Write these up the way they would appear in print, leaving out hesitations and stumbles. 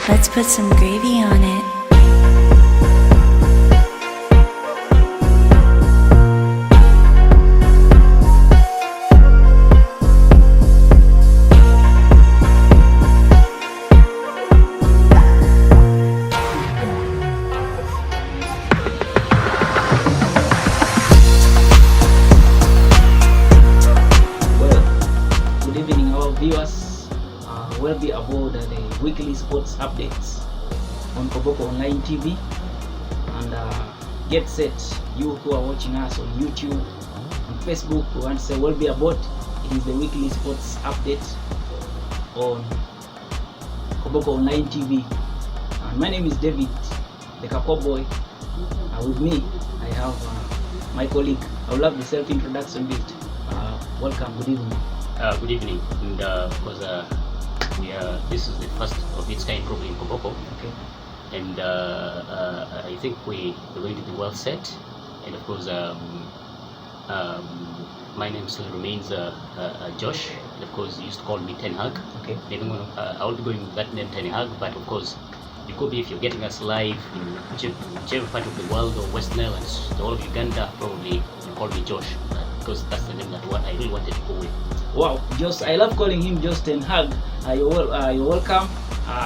Let's put some gravy on it. Good evening, our viewers. We'll be aboard the weekly sports updates on Koboko Online TV. And get set, you who are watching us on YouTube, on Facebook, we want to say we'll be aboard. It is the weekly sports update on Koboko Online TV. And my name is David, the Kako boy. With me, I have my colleague. I would love the self-introduction bit. Welcome, good evening. Good evening, and because this is the first of its kind probably in Koboko, Okay. and I think we're going to be well set, and of course my name still remains Josh, and of course you used to call me Ten Hag. Okay. I will be going with that name Ten Hag, but of course you could be, if you're getting us live in whichever part of the world, or Westnile and the whole of Uganda, probably you call me Josh, because that's the name that I really wanted to go with. Wow, I love calling him just Ten Hag. You're welcome.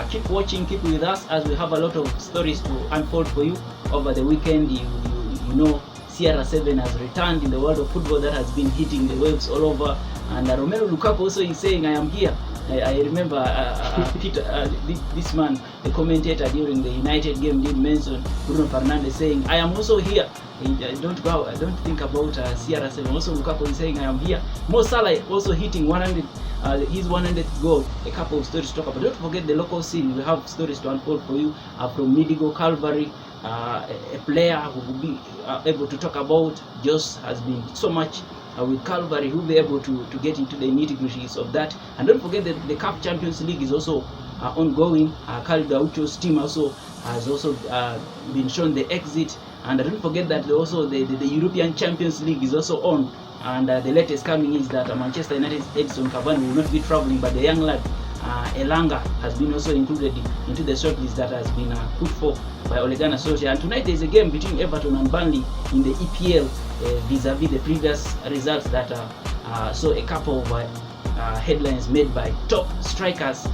Keep watching, keep with us, as we have a lot of stories to unfold for you over the weekend. You know, CR7 has returned in the world of football that has been hitting the waves all over. And Romelu Lukaku also is saying, I am here. I remember Peter, this man, the commentator during the United game, did mention Bruno Fernandes saying, I am also here. Don't think about CR7. Also Lukaku is saying, I am here. Mo Salah also hitting 100, his 100th goal. A couple of stories to talk about. Don't forget the local scene. We have stories to unfold for you from Midigo, Calvary. A player who will be able to talk about. Just has been so much with Calvary, who will be able to get into the nitty-gritties of that. And don't forget that the CAF Champions League is also ongoing. Khalid Aucho's team also has been shown the exit. And don't forget that also the European Champions League is also on. And the latest coming is that Manchester United's Edison Cavani will not be traveling, but the young lad Elanga has been also included into the shortlist that has been put forth by Ole Gunnar Solskjaer. And tonight there is a game between Everton and Burnley in the EPL, vis-a-vis the previous results that saw a couple of headlines made by top strikers.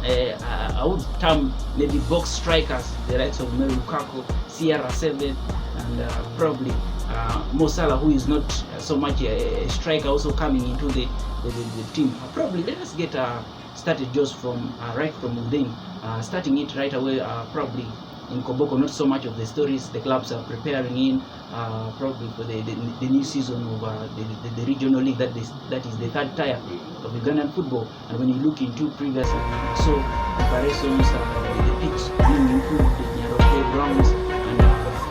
I would term maybe box strikers, the likes of Romelu Lukaku, CR7, and probably Mo Salah, who is not so much a striker, also coming into the team. Probably let us get started just from right from within, starting it right away. Probably in Koboko, not so much of the stories the clubs are preparing in, probably for the new season of the regional league that is the third tier of Ugandan football. And when you look into previous preparations, the pitch being improved, the Nyaroke grounds, and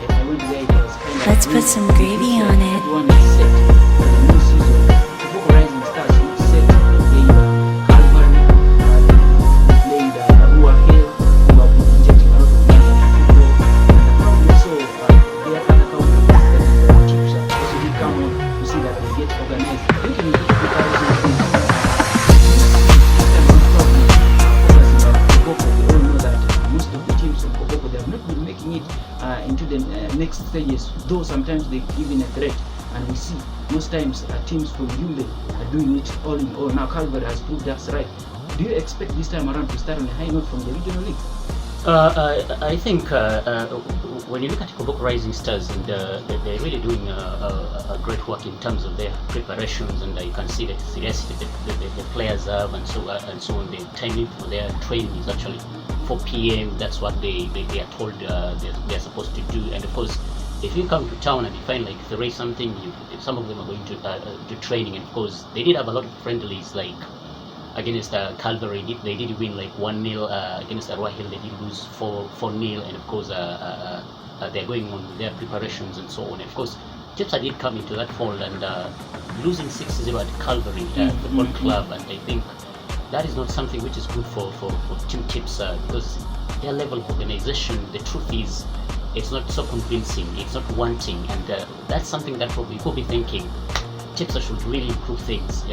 if I went there, it was kind of. Let's put some gravy on it. Everyone is set for the new season. Koboko Rising Stars is set to play Calvary, playing Rua Hill, who have been injecting a lot of money into football. And probably also their other counterparts, that keeps also will come on to see that they get organized. Looking into the comparison, we all know that most of the teams in Koboko, they have not been making it into the next stages, though sometimes they give in a threat. And we see most times teams from Yule are doing it all in all. Now Calvary has proved that's right. Do you expect this time around to start on a high note from the regional league? I think when you look at Koboko Rising Stars, and they're really doing a great work in terms of their preparations, and you can see the seriousness the players have, and so on. The timing for their training is actually 4 p.m. That's what they are told they're supposed to do. And of course, if you come to town and you find like there is something, some of them are going to training. And of course, they did have a lot of friendlies, like against Calvary. They did win like 1-0. Against Arua Hill, they did lose 4-0. And of course, they're going on with their preparations and so on. And of course, Chipsa did come into that fold, and losing 6-0 at Calvary Football Club, and I think that is not something which is good for Team Chipsa, because their level of organization, the truth is, it's not so convincing, it's not wanting, and that's something that probably could be thinking Chipsa should really improve things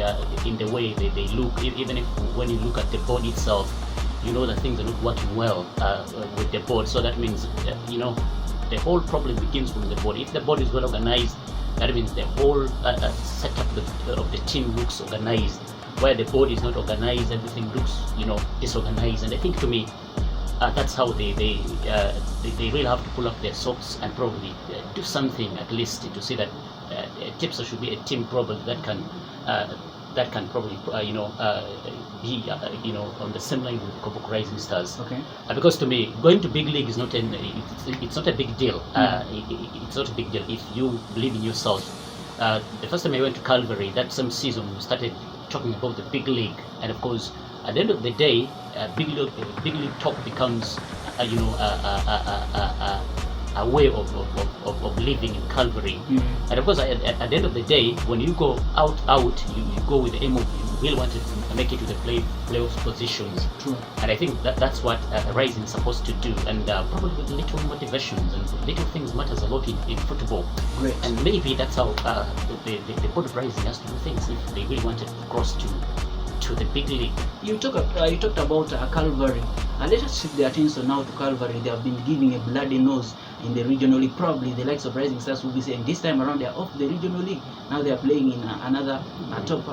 in the way they look. Even if when you look at the board itself, you know that things are not working well with the board. So that means, the whole problem begins from the board. If the board is well organized, that means the whole setup of the team looks organized. Where the board is not organized, everything looks, disorganized. And I think, to me, that's how they really have to pull up their socks and probably do something at least to see that Tipsa should be a team probably that can probably be on the same line with Kobok Rising Stars. Okay. Because to me, going to big league is not it's not a big deal. It's not a big deal if you believe in yourself. The first time I went to Calvary, that same season, we started talking about the big league, and of course, at the end of the day, big league talk becomes a way of living in Calvary. And of course, at the end of the day, when you go out, you go with the aim of you really want to make it to the playoff positions. True. And I think that's what Rising is supposed to do. And probably with little motivations and little things matters a lot in football. Great. And maybe that's how the board of Rising has to do things if they really want to cross to the big league. You talked about Calvary. Let us shift the attention now to Calvary. They have been giving a bloody nose in the regional league. Probably the likes of Rising Stars will be saying this time around they are off the regional league. Now they are playing in another top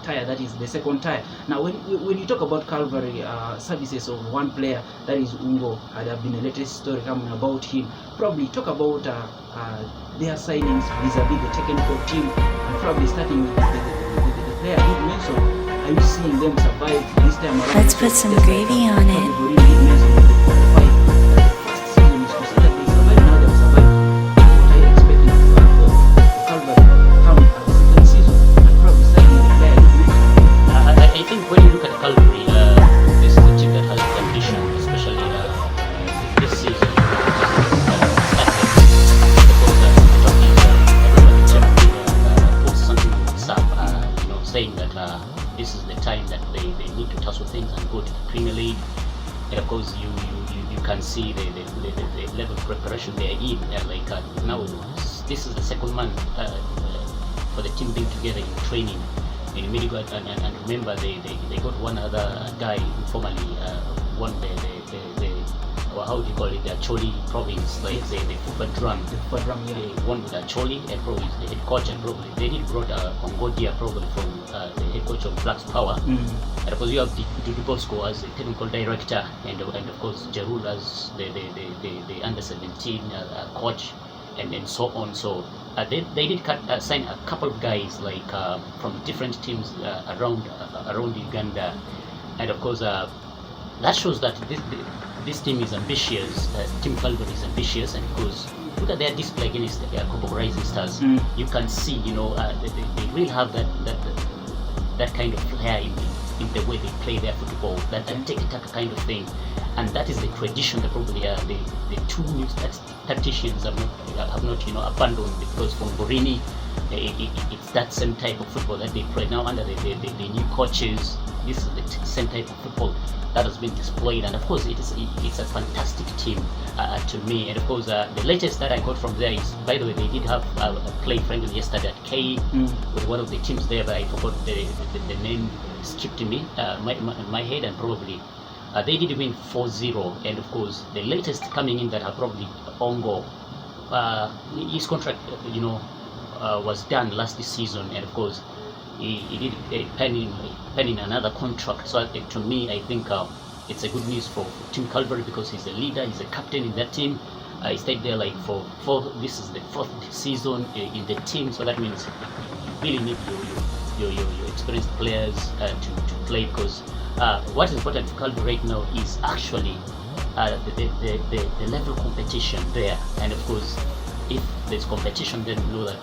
tier, that is the second tier. Now when you talk about Calvary, services of one player, that is Ungo, there have been a latest story coming about him. Probably talk about their signings vis-a-vis the technical team, and probably starting with the player you mentioned. Are you seeing them survive this time around? Let's put some gravy on it. I think when you look at Calvary, this is a team that has ambition, especially this season. Saying that this is the time that they need to tussle things and go to the Premier League. And of course, you can see the level of preparation they are in. Now, this is the second month for the team being together in training in Midigo, and remember they got one other guy who formerly won the how do you call it, the Acholi province, like the Fufa Drum. The Fufa Drum, yeah. They won with Acholi, and probably the head coach, and probably they did brought Ongodia probably from the head coach of Blacks Power. And of course you have Dudu Bosco as the technical director, and of course Jarul as the under 17 coach, and so on. So they did sign a couple of guys like from different teams around Uganda, and of course that shows that this team is ambitious. Team Calvary is ambitious, and because look at their display against Kobok Rising Stars, you can see they really have that kind of flair in the way they play their football, that take-taka kind of thing, and that is the tradition that probably the two new tacticians have not abandoned, because from Borini it's that same type of football that they play now under the new coaches. This is the same type of football that has been displayed, and of course it's a fantastic team to me. And of course the latest that I got from there is, by the way, they did have a play friendly yesterday at K with one of the teams there, but I forgot the name, skipped me my head, and probably they did win 4-0. And of course the latest coming in that are probably Ongo, his contract was done last season, and of course he did pen in another contract. So to me, I think it's a good news for Team Calvary, because he's a leader, he's a captain in that team. He stayed there this is the fourth season in the team, so that means you really need your experienced players to play, because what is important for Calvary right now is actually the level of competition there. And of course, if there's competition, then you know that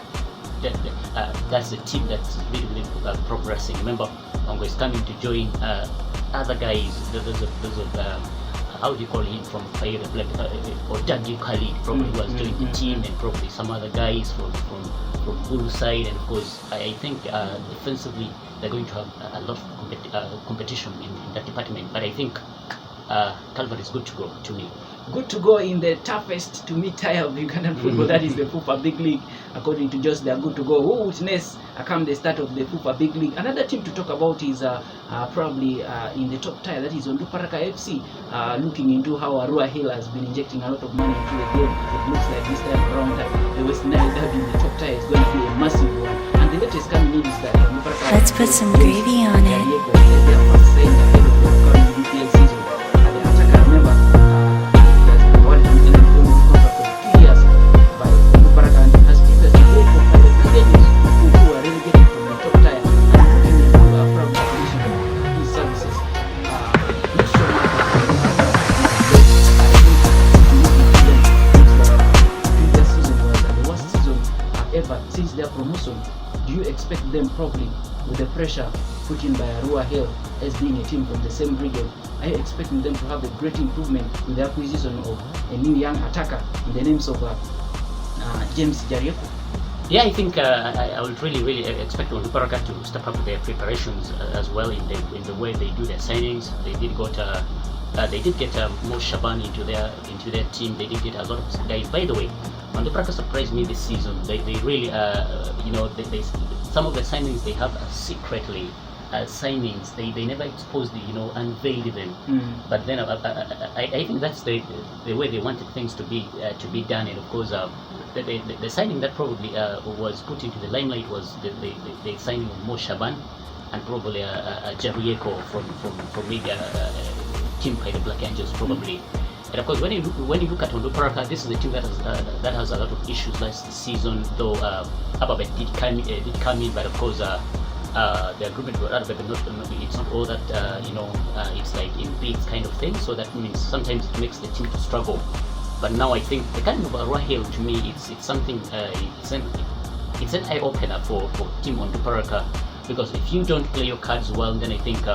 that's the team that's really progressing. Remember, Ongo is coming to join other guys. There's how do you call him from Fire or Dagi Khalid probably was joining the team, and probably some other guys from Bulu side. And of course, I think defensively they're going to have a lot of competition in that department. But I think Calvary is good to go to me. Good to go in the toughest to meet tie of Ugandan football, that is the FUFA Big League. According to Just, they are good to go. Who witness come the start of the FUFA Big League. Another team to talk about is probably in the top tier, that is Onduparaka FC, looking into how Arua Hill has been injecting a lot of money into the game. It looks like this time around that the Westnile derby in the top tier is going to be a massive one. And the latest coming in is that Onduparaka, let's put some gravy on it. They are first saying ahead of the upcoming UPL season. And the attacker, remember, since their promotion. Do you expect them probably with the pressure put in by Arua Hill as being a team from the same region? Are you expecting them to have a great improvement with the acquisition of a new young attacker in the names of James Jarieko? Yeah, I think I would really expect Onduparaka to step up their preparations as well in the way they do their signings. They did get Mo Shaban into their team. They did get a lot of guys. By the way, Onduparaka surprised me this season. They really they some of the signings they have secretly signings. They never exposed unveiled them. But then I think that's the way they wanted things to be done. And of course the signing that probably was put into the limelight was the signing of Mo Shaban and probably Jarieko from maybe team by the Black Angels probably. And of course, when you look at Onduparaka, this is a team that has a lot of issues last season. Though Ababet did come in, but of course the agreement with Ababet it's not all that it's like in big kind of thing. So that means sometimes it makes the team to struggle. But now I think the kind of Arua Hill to me it's something it's an eye opener for team Onduparaka, because if you don't play your cards well, then I think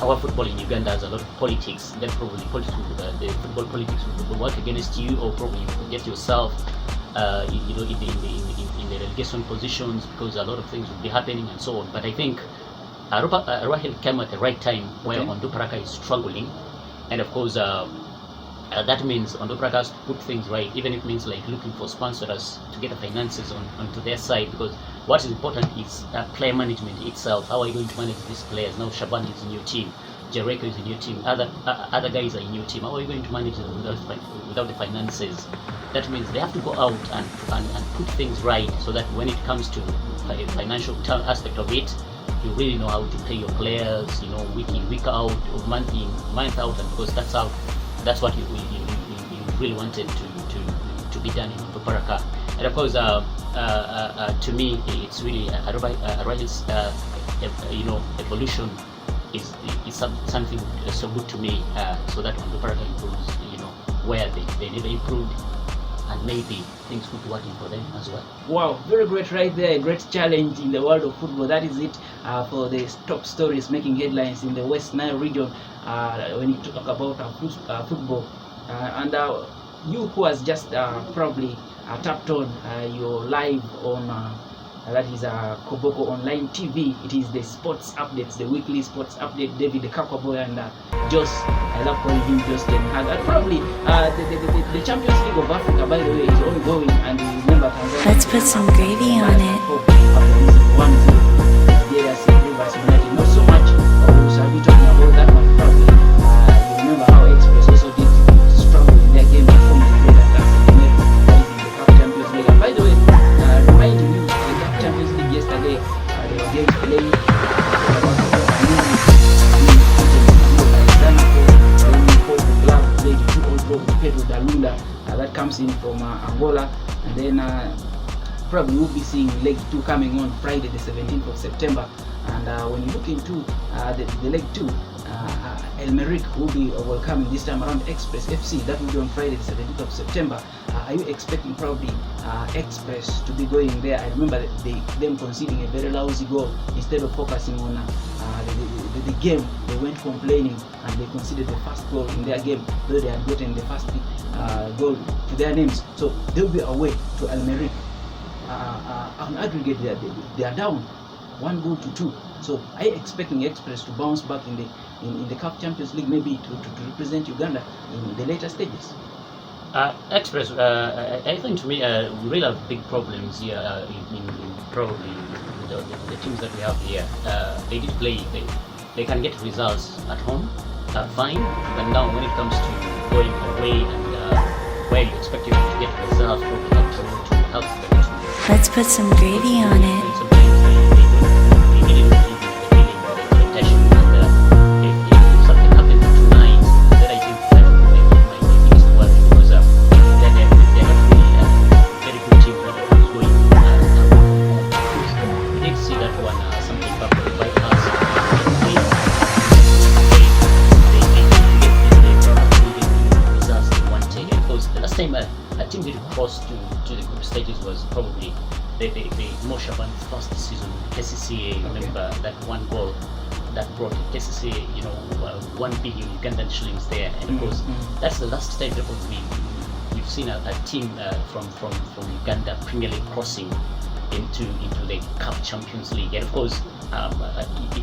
our football in Uganda has a lot of politics. Then probably the football politics will work against you, or probably you will get yourself in the relegation positions, because a lot of things will be happening and so on. But I think Arua Hill came at the right time where Onduparaka is struggling, and of course that means Onduparaka has to put things right, even if it means like looking for sponsors to get the finances onto their side, because what is important is player management itself. How are you going to manage these players? Now Shaban is in your team, Jericho is in your team, other guys are in your team. How are you going to manage them without the finances? That means they have to go out and put things right, so that when it comes to the financial aspect of it, you really know how to pay your players, week in, week out, or month in, month out, and because that's what you really wanted to be done in Onduparaka. And of course, to me, it's really Arua Hill's evolution is something so good to me, so that Onduparaka improves, where they never improved, and maybe things could be working for them as well. Wow, very great right there. A great challenge in the world of football. That is it for the top stories making headlines in the West Nile region when you talk about football. And you who has just probably tapped on your live on that is Koboko Online TV. It is the sports updates, the weekly sports update. David the Kakaboy and Jos, I love calling him Jos Den Hag. And probably the Champions League of Africa, by the way, is ongoing. And remember, Tanzania, let's put some gravy on it. After losing 1-0, Nigeria City vs United. Not so much. We shall be talking about that one probably. You remember how Express also did struggle in their game from the great Atlas that is in the CAF Champions League. And by the way, reminding you, the CAF Champions League yesterday, they were games playing. Pedro Dalunda, that comes in from Angola, and then probably we'll be seeing leg 2 coming on Friday the 17th of September. And when you look into the leg 2, El Merrick will be welcoming this time around Express FC. That will be on Friday the 17th of September. Are you expecting probably Express to be going there? I remember them conceding a very lousy goal. Instead of focusing on the game, they went complaining and they conceded the first goal in their game, though they had gotten the first goal to their names. So they'll be away to El Merrick. On aggregate, they are down 1-2. So are you expecting Express to bounce back in the in the CAF Champions League, maybe to represent Uganda in the later stages? Express, I think to me, we really have big problems here in probably the teams that we have here. They did play, they can get results at home, fine, but now when it comes to going away and where you expect you to get results, probably not to help them to. Let's put some gravy on it. Sometimes they didn't receive the feeling, the expectation, and if something happens tonight, then I think that might be biggest worry because they're not really very good team when it comes going. We did see that one something back with White House. They results they wanted, because the last time a team did cross to the group stages was probably the Mo Shaban's first season with KCCA. Remember that one goal that brought KCCA, 1 billion Ugandan shillings there, and of course that's the last time that we've seen a team from Uganda Premier League crossing into the CAF Champions League. And of course,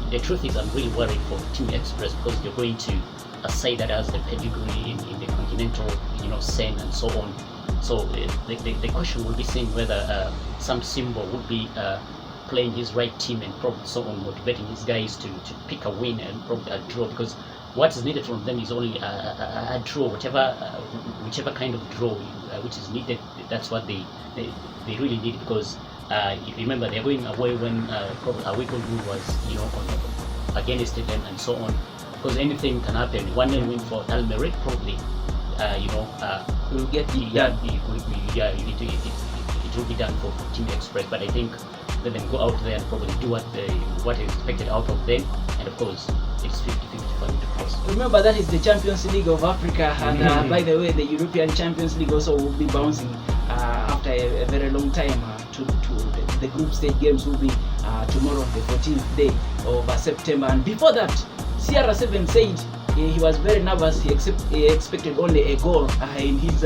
the truth is I'm really worried for Team Express, because you're going to a side that has the pedigree in the continental, scene and so on. So the question will be seeing whether Sam Simbo would be playing his right team and probably so on, motivating his guys to pick a win and probably a draw, because what is needed from them is only a draw, whichever kind of draw which is needed. That's what they really need, because you remember they're going away when probably a week ago was against them and so on, because anything can happen. 1-0 win for Almeric probably Will get it done. It will be done for Team Express, but I think let them go out there and probably do what is expected out of them, and of course it's 50-50 for them to cross. Remember, that is the Champions League of Africa, and by the way, the European Champions League also will be bouncing after a very long time. To the group stage games will be tomorrow, the 14th day of September, and before that, CR7 said he was very nervous. He expected only a goal in his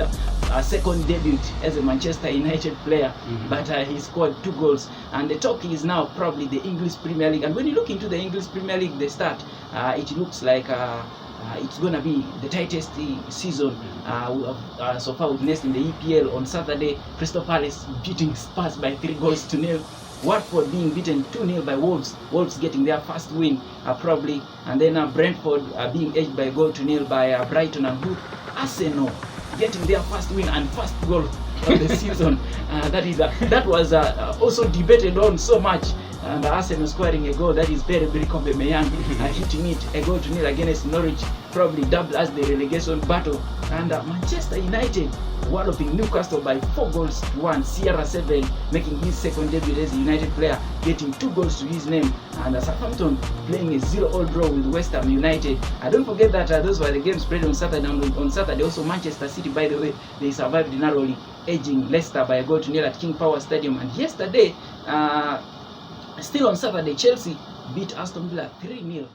second debut as a Manchester United player, but he scored 2 goals. And the talk is now probably the English Premier League. And when you look into the English Premier League, the start, it looks like it's going to be the tightest season so far, witnessed in the EPL. On Saturday, Crystal Palace beating Spurs by 3-0. Watford being beaten 2-0 by Wolves. Wolves getting their first win probably, and then Brentford being edged by 0-0 by Brighton, and Arsenal getting their first win and first goal of the season. That was also debated on so much. And Arsenal scoring a goal, that is very, very Aubameyang hitting it, a 0-0 against Norwich, probably double as the relegation battle. And Manchester United walloping Newcastle by 4-1. CR7 making his second debut as a United player, getting 2 goals to his name. And Southampton playing a 0-0 draw with West Ham United. Don't forget that those were the games played on Saturday. And on Saturday also Manchester City, by the way, they survived narrowly, edging Leicester by a 0-0 at King Power Stadium. And yesterday, still on Saturday, Chelsea beat Aston Villa 3-0